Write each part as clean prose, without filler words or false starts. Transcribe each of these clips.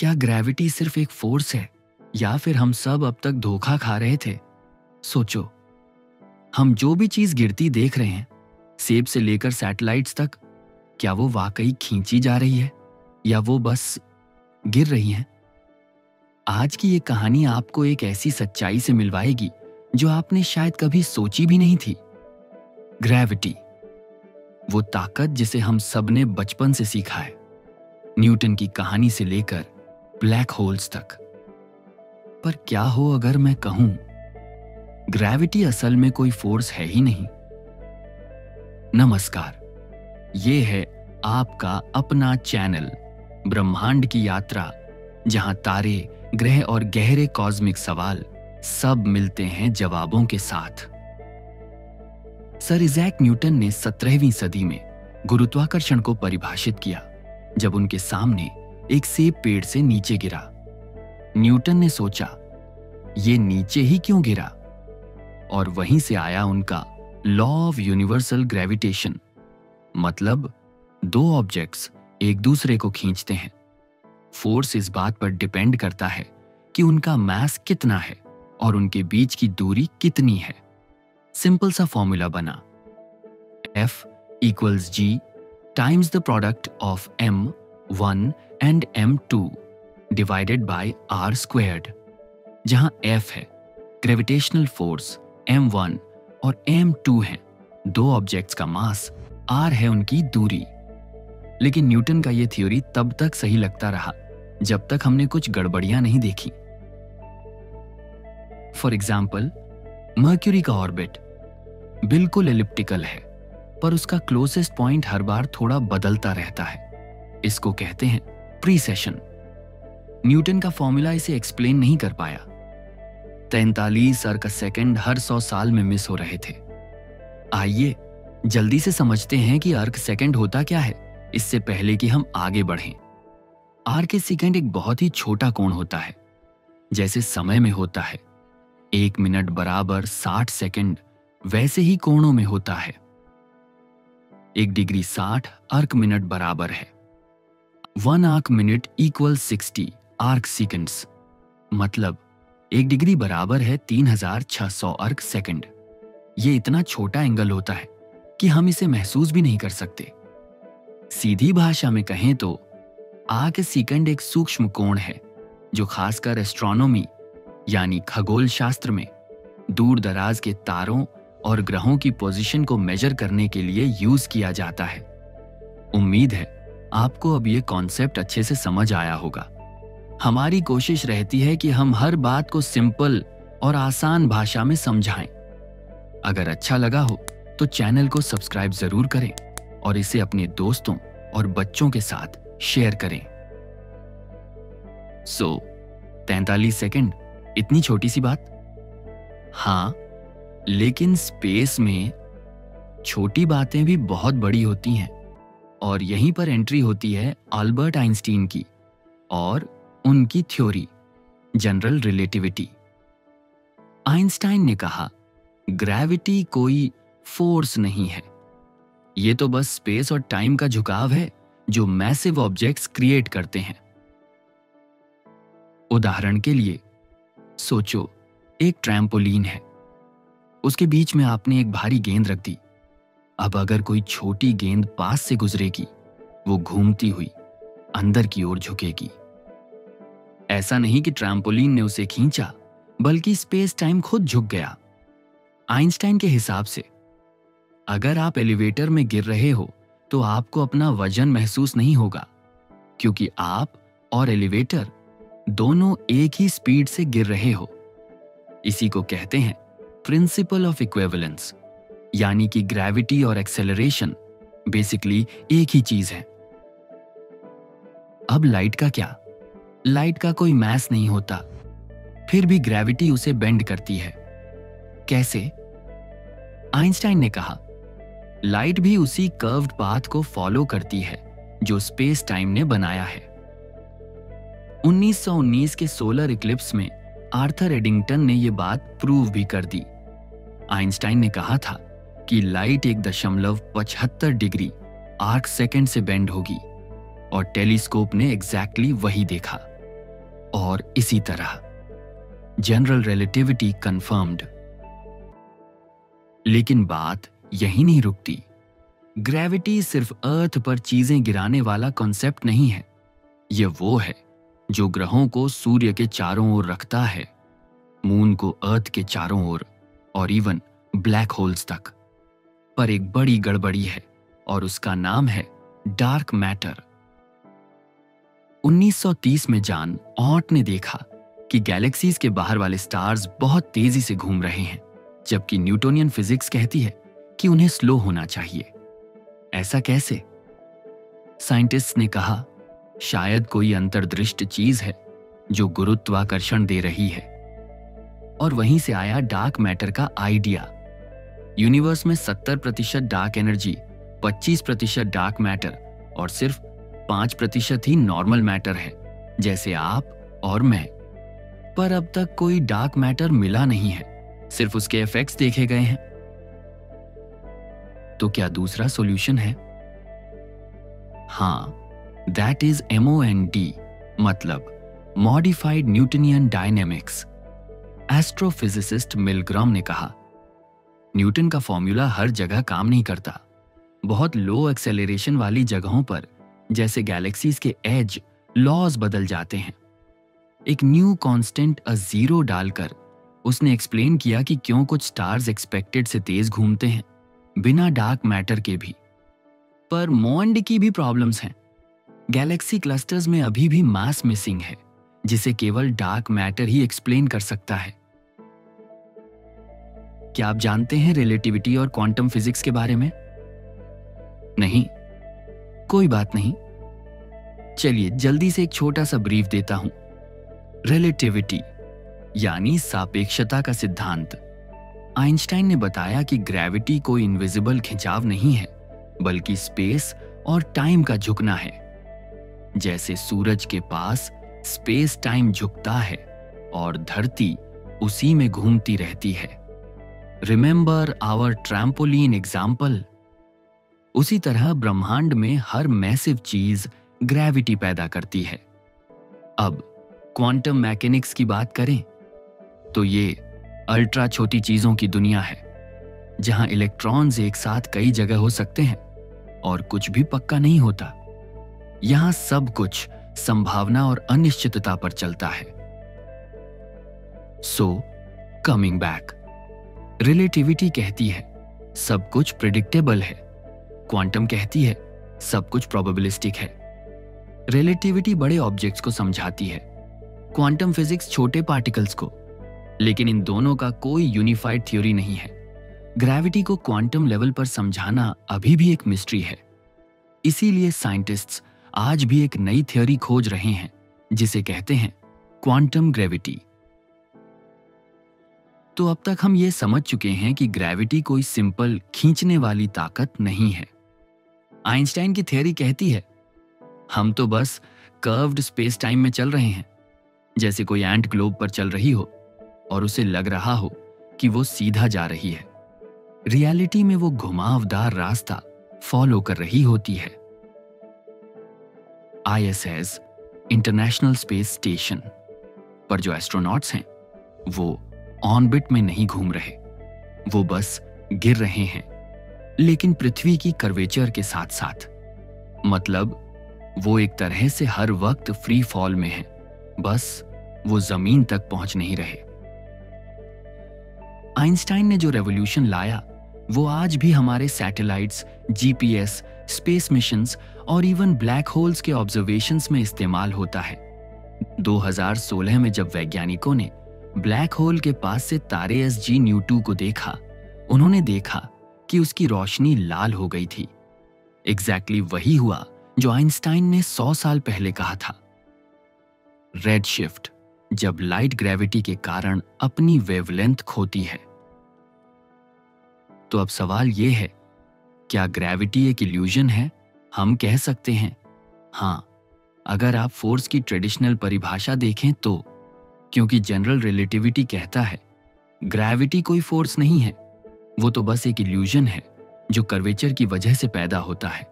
क्या ग्रेविटी सिर्फ एक फोर्स है या फिर हम सब अब तक धोखा खा रहे थे? सोचो, हम जो भी चीज गिरती देख रहे हैं, सेब से लेकर सैटेलाइट्स तक, क्या वो वाकई खींची जा रही है या वो बस गिर रही हैं? आज की ये कहानी आपको एक ऐसी सच्चाई से मिलवाएगी जो आपने शायद कभी सोची भी नहीं थी। ग्रेविटी, वो ताकत जिसे हम सब ने बचपन से सीखा है, न्यूटन की कहानी से लेकर ब्लैक होल्स तक। पर क्या हो अगर मैं कहूं, ग्रेविटी असल में कोई फोर्स है ही नहीं। नमस्कार, ये है आपका अपना चैनल ब्रह्मांड की यात्रा, जहां तारे, ग्रह और गहरे कॉस्मिक सवाल सब मिलते हैं जवाबों के साथ। सर इज़ैक न्यूटन ने 17वीं सदी में गुरुत्वाकर्षण को परिभाषित किया जब उनके सामने एक सेब पेड़ से नीचे गिरा। न्यूटन ने सोचा, ये नीचे ही क्यों गिरा? और वहीं से आया उनका लॉ ऑफ यूनिवर्सल ग्रेविटेशन, मतलब दो ऑब्जेक्ट्स एक दूसरे को खींचते हैं। फोर्स इस बात पर डिपेंड करता है कि उनका मास कितना है और उनके बीच की दूरी कितनी है। सिंपल सा फॉर्मूला बना, F = G times the product of M1 and M2 divided by R², जहां F है ग्रेविटेशनल फोर्स M1 और M2 है दो ऑब्जेक्ट्स का मास, R है उनकी दूरी। लेकिन न्यूटन का यह थ्योरी तब तक सही लगता रहा जब तक हमने कुछ गड़बड़ियां नहीं देखी। फॉर एग्जाम्पल, मर्क्यूरी का ऑर्बिट बिल्कुल एलिप्टिकल है, पर उसका क्लोजेस्ट पॉइंट हर बार थोड़ा बदलता रहता है। इसको कहते हैं प्रीसेशन। न्यूटन का फॉर्मूला इसे एक्सप्लेन नहीं कर पाया। 43 अर्क सेकंड हर 100 साल में मिस हो रहे थे। आइए जल्दी से समझते हैं कि अर्क सेकंड होता क्या है, इससे पहले कि हम आगे बढ़ें। आर्क सेकंड एक बहुत ही छोटा कोण होता है, जैसे समय में होता है 1 मिनट बराबर 60 सेकंड, वैसे ही कोणों में होता है। 1 डिग्री 60 आर्क मिनट बराबर है 1 आर्क मिनट = 60 आर्क सेकंड्स, मतलब 1 डिग्री बराबर है 3600 आर्क सेकंड। ये इतना छोटा एंगल होता है कि हम इसे महसूस भी नहीं कर सकते। सीधी भाषा में कहें तो आर्क सेकंड एक सूक्ष्म कोण है जो खासकर एस्ट्रोनॉमी यानी खगोल शास्त्र में दूर दराज के तारों और ग्रहों की पोजीशन को मेजर करने के लिए यूज किया जाता है। उम्मीद है आपको अब ये कॉन्सेप्ट अच्छे से समझ आया होगा। हमारी कोशिश रहती है कि हम हर बात को सिंपल और आसान भाषा में समझाएं। अगर अच्छा लगा हो तो चैनल को सब्सक्राइब जरूर करें और इसे अपने दोस्तों और बच्चों के साथ शेयर करें। 43 सेकंड, इतनी छोटी सी बात? हाँ, लेकिन स्पेस में छोटी बातें भी बहुत बड़ी होती हैं, और यहीं पर एंट्री होती है अल्बर्ट आइंस्टीन की और उनकी थ्योरी जनरल रिलेटिविटी। आइंस्टाइन ने कहा, ग्रेविटी कोई फोर्स नहीं है, ये तो बस स्पेस और टाइम का झुकाव है जो मैसिव ऑब्जेक्ट्स क्रिएट करते हैं। उदाहरण के लिए सोचो, एक ट्रैम्पोलिन है, उसके बीच में आपने एक भारी गेंद रख दी। अब अगर कोई छोटी गेंद पास से गुजरेगी, वो घूमती हुई अंदर की ओर झुकेगी। ऐसा नहीं कि ट्रैम्पोलिन ने उसे खींचा, बल्कि स्पेस टाइम खुद झुक गया। आइंस्टाइन के हिसाब से अगर आप एलिवेटर में गिर रहे हो तो आपको अपना वजन महसूस नहीं होगा, क्योंकि आप और एलिवेटर दोनों एक ही स्पीड से गिर रहे हो। इसी को कहते हैं प्रिंसिपल ऑफ इक्विवेलेंस, यानी कि ग्रेविटी और एक्सेलरेशन बेसिकली एक ही चीज है। अब लाइट का क्या? लाइट का कोई मास नहीं होता, फिर भी ग्रेविटी उसे बेंड करती है। कैसे? आइंस्टाइन ने कहा, लाइट भी उसी कर्व्ड पाथ को फॉलो करती है जो स्पेस टाइम ने बनाया है। 1919 के सोलर इक्लिप्स में आर्थर एडिंगटन ने यह बात प्रूव भी कर दी। आइंस्टाइन ने कहा था कि लाइट 1.75 डिग्री आर्क सेकंड से बेंड होगी, और टेलीस्कोप ने एग्जैक्टली वही देखा। और इसी तरह जनरल रिलेटिविटी कंफर्म्ड। लेकिन बात यही नहीं रुकती। ग्रेविटी सिर्फ अर्थ पर चीजें गिराने वाला कॉन्सेप्ट नहीं है। यह वो है जो ग्रहों को सूर्य के चारों ओर रखता है, मून को अर्थ के चारों ओर, और इवन ब्लैक होल्स तक। पर एक बड़ी गड़बड़ी है और उसका नाम है डार्क मैटर। 1930 में जॉन ऑट ने देखा कि गैलेक्सीज के बाहर वाले स्टार्स बहुत तेजी से घूम रहे हैं, जबकि न्यूटोनियन फिजिक्स कहती है कि उन्हें स्लो होना चाहिए। ऐसा कैसे? साइंटिस्ट्स ने कहा, शायद कोई अंतर्दृष्ट चीज है जो गुरुत्वाकर्षण दे रही है। और वहीं से आया डार्क मैटर का आइडिया। यूनिवर्स में 70% डार्क एनर्जी, 25% डार्क मैटर और सिर्फ 5% ही नॉर्मल मैटर है, जैसे आप और मैं। पर अब तक कोई डार्क मैटर मिला नहीं है, सिर्फ उसके इफेक्ट्स देखे गए हैं। तो क्या दूसरा सॉल्यूशन है? हाँ, दैट इज MOND, मतलब modified Newtonian dynamics. Astrophysicist Milgrom ने कहा, न्यूटन का फॉर्मूला हर जगह काम नहीं करता। बहुत लो एक्सेलरेशन वाली जगहों पर, जैसे गैलेक्सीज के एज, लॉज बदल जाते हैं। एक न्यू कांस्टेंट ज़ीरो डालकर उसने एक्सप्लेन किया कि क्यों कुछ स्टार्स एक्सपेक्टेड से तेज घूमते हैं, बिना डार्क मैटर के भी। पर मॉन्ड की भी प्रॉब्लम्स हैं। गैलेक्सी क्लस्टर्स में अभी भी मास मिसिंग है, जिसे केवल डार्क मैटर ही एक्सप्लेन कर सकता है। क्या आप जानते हैं रिलेटिविटी और क्वांटम फिजिक्स के बारे में? नहीं? कोई बात नहीं, चलिए जल्दी से एक छोटा सा ब्रीफ देता हूं। रिलेटिविटी यानी सापेक्षता का सिद्धांत। आइंस्टाइन ने बताया कि ग्रेविटी कोई इनविजिबल खिंचाव नहीं है, बल्कि स्पेस और टाइम का झुकना है। जैसे सूरज के पास स्पेस टाइम झुकता है और धरती उसी में घूमती रहती है। Remember our trampoline example. उसी तरह ब्रह्मांड में हर मैसिव चीज ग्रेविटी पैदा करती है। अब क्वांटम मैकेनिक्स की बात करें तो ये अल्ट्रा छोटी चीजों की दुनिया है, जहां इलेक्ट्रॉन्स एक साथ कई जगह हो सकते हैं और कुछ भी पक्का नहीं होता। यहां सब कुछ संभावना और अनिश्चितता पर चलता है। सो कमिंग बैक, रिलेटिविटी कहती है सब कुछ प्रिडिक्टेबल है, क्वांटम कहती है सब कुछ प्रोबेबिलिस्टिक है। रिलेटिविटी बड़े ऑब्जेक्ट्स को समझाती है, क्वांटम फिजिक्स छोटे पार्टिकल्स को, लेकिन इन दोनों का कोई यूनिफाइड थ्योरी नहीं है। ग्रेविटी को क्वांटम लेवल पर समझाना अभी भी एक मिस्ट्री है। इसीलिए साइंटिस्ट्स आज भी एक नई थ्योरी खोज रहे हैं, जिसे कहते हैं क्वांटम ग्रेविटी। तो अब तक हम ये समझ चुके हैं कि ग्रेविटी कोई सिंपल खींचने वाली ताकत नहीं है। आइंस्टाइन की थ्योरी कहती है हम तो बस कर्व्ड स्पेस टाइम में चल रहे हैं, जैसे कोई एंट ग्लोब पर चल रही हो और उसे लग रहा हो कि वो सीधा जा रही है। रियलिटी में वो घुमावदार रास्ता फॉलो कर रही होती है। ISS इंटरनेशनल स्पेस स्टेशन पर जो एस्ट्रोनॉट्स हैं वो ऑर्बिट में नहीं घूम रहे, वो बस गिर रहे हैं, लेकिन पृथ्वी की कर्वेचर के साथ साथ। मतलब वो एक तरह से हर वक्त फ्री फॉल में है, बस वो जमीन तक पहुंच नहीं रहे। आइंस्टाइन ने जो रेवोल्यूशन लाया वो आज भी हमारे सैटेलाइट्स, GPS, स्पेस मिशंस और इवन ब्लैक होल्स के ऑब्जर्वेशंस में इस्तेमाल होता है। 2016 में जब वैज्ञानिकों ने ब्लैक होल के पास से तारे SG Nu-2 को देखा, उन्होंने देखा कि उसकी रोशनी लाल हो गई थी। एग्जैक्टली वही हुआ जो आइंस्टाइन ने 100 साल पहले कहा था। रेड शिफ्ट, जब लाइट ग्रेविटी के कारण अपनी वेवलेंथ खोती है। तो अब सवाल यह है, क्या ग्रेविटी एक इल्यूजन है? हम कह सकते हैं हाँ, अगर आप फोर्स की ट्रेडिशनल परिभाषा देखें तो, क्योंकि जनरल रिलेटिविटी कहता है ग्रेविटी कोई फोर्स नहीं है, वो तो बस एक इल्यूजन है जो कर्वेचर की वजह से पैदा होता है।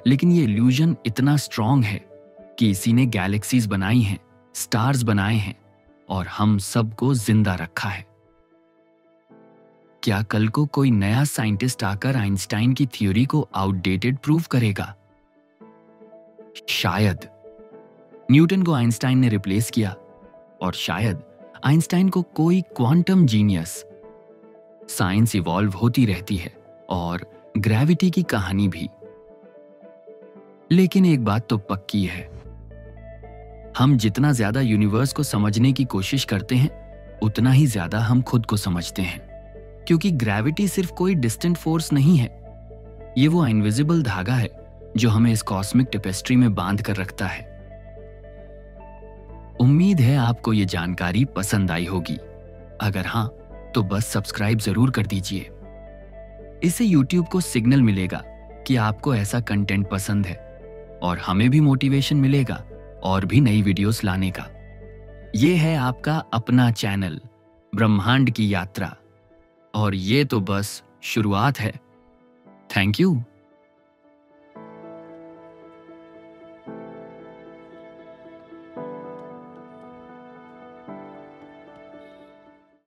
लेकिन ये इल्यूजन इतना स्ट्रांग है कि इसी ने गैलेक्सीज बनाई हैं स्टार्स बनाए हैं और हम सबको जिंदा रखा है। क्या कल को कोई नया साइंटिस्ट आकर आइंस्टाइन की थ्योरी को आउटडेटेड प्रूव करेगा? शायद। न्यूटन को आइंस्टाइन ने रिप्लेस किया और शायद आइंस्टाइन को कोई क्वांटम जीनियस। साइंस इवॉल्व होती रहती है और ग्रेविटी की कहानी भी। लेकिन एक बात तो पक्की है, हम जितना ज्यादा यूनिवर्स को समझने की कोशिश करते हैं उतना ही ज्यादा हम खुद को समझते हैं। क्योंकि ग्रेविटी सिर्फ कोई डिस्टेंट फोर्स नहीं है, ये वो इनविजिबल धागा है जो हमें इस कॉस्मिक टेपेस्ट्री में बांध कर रखता है। उम्मीद है आपको ये जानकारी पसंद आई होगी। अगर हाँ तो बस सब्सक्राइब जरूर कर दीजिए। इससे YouTube को सिग्नल मिलेगा कि आपको ऐसा कंटेंट पसंद है और हमें भी मोटिवेशन मिलेगा और भी नई वीडियोस लाने का। ये है आपका अपना चैनल ब्रह्मांड की यात्रा और ये तो बस शुरुआत है। Thank you.